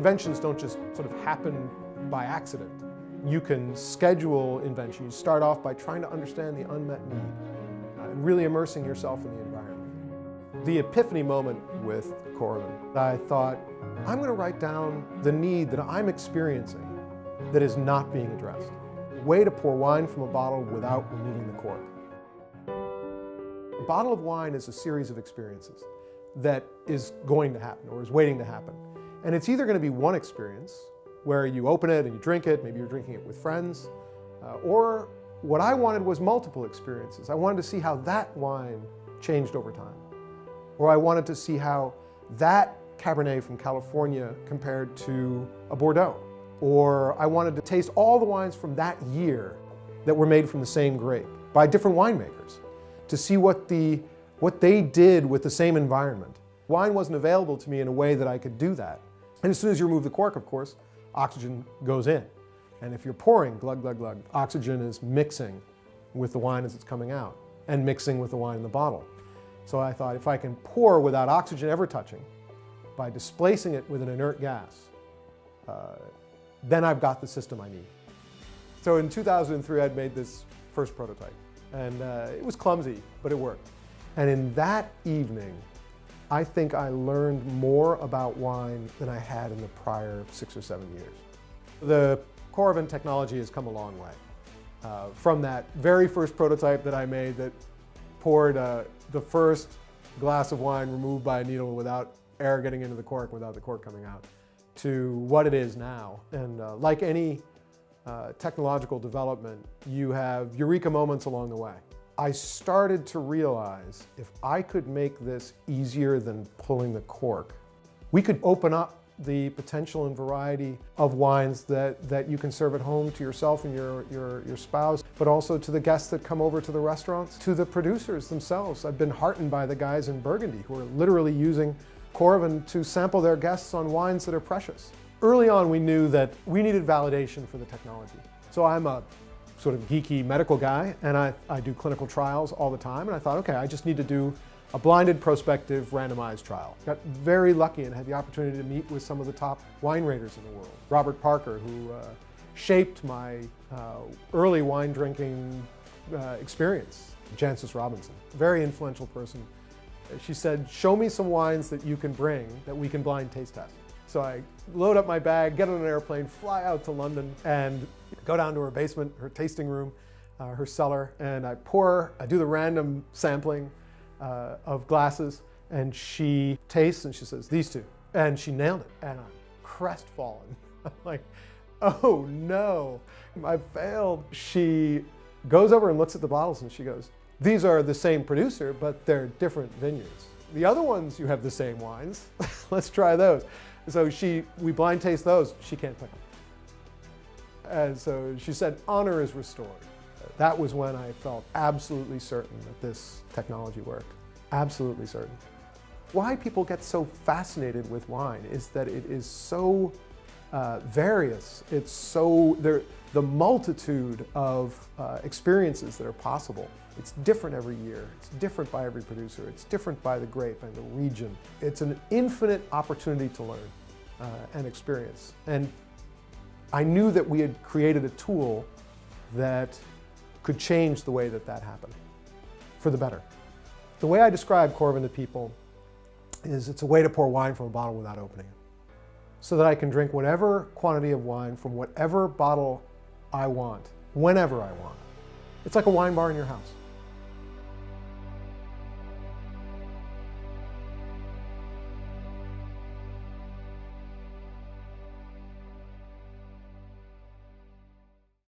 Inventions don't just sort of happen by accident. You can schedule invention. You start off by trying to understand the unmet need and really immersing yourself in the environment. The epiphany moment with Coravin, I thought, I'm going to write down the need that I'm experiencing that is not being addressed. A way to pour wine from a bottle without removing the cork. A bottle of wine is a series of experiences that is going to happen or is waiting to happen. And it's either going to be one experience where you open it and you drink it, maybe you're drinking it with friends, or what I wanted was multiple experiences. I wanted to see how that wine changed over time. Or I wanted to see how that Cabernet from California compared to a Bordeaux. Or I wanted to taste all the wines from that year that were made from the same grape by different winemakers to see what they did with the same environment. Wine wasn't available to me in a way that I could do that. And as soon as you remove the cork, of course, oxygen goes in. And if you're pouring, glug, glug, glug, oxygen is mixing with the wine as it's coming out and mixing with the wine in the bottle. So I thought if I can pour without oxygen ever touching, by displacing it with an inert gas, then I've got the system I need. So in 2003, I'd made this first prototype. And it was clumsy, but it worked. And in that evening, I think I learned more about wine than I had in the prior 6 or 7 years. The Coravin technology has come a long way. From that very first prototype that I made that poured the first glass of wine removed by a needle without air getting into the cork, without the cork coming out, to what it is now. And like any technological development, you have eureka moments along the way. I started to realize if I could make this easier than pulling the cork, we could open up the potential and variety of wines that you can serve at home to yourself and your spouse, but also to the guests that come over to the restaurants, to the producers themselves. I've been heartened by the guys in Burgundy who are literally using Coravin to sample their guests on wines that are precious. Early on, we knew that we needed validation for the technology. So I'm a sort of geeky medical guy, and I do clinical trials all the time, and I thought, okay, I just need to do a blinded prospective randomized trial. Got very lucky and had the opportunity to meet with some of the top wine raters in the world. Robert Parker, who shaped my early wine drinking experience. Jancis Robinson, very influential person. She said, show me some wines that you can bring that we can blind taste test. So I load up my bag, get on an airplane, fly out to London, and go down to her basement, her tasting room, her cellar, and I do the random sampling of glasses, and she tastes and she says, these two. And she nailed it, and I'm crestfallen. I'm like, oh no, I failed. She goes over and looks at the bottles and she goes, these are the same producer, but they're different vineyards. The other ones, you have the same wines. Let's try those. So we blind taste those, she can't pick them. And so she said, honor is restored. That was when I felt absolutely certain that this technology worked. Absolutely certain. Why people get so fascinated with wine is that it is so various. It's so, the multitude of experiences that are possible. It's different every year. It's different by every producer. It's different by the grape and the region. It's an infinite opportunity to learn and experience. And I knew that we had created a tool that could change the way that happened for the better. The way I describe Coravin to people is it's a way to pour wine from a bottle without opening it, so that I can drink whatever quantity of wine from whatever bottle I want, whenever I want. It's like a wine bar in your house.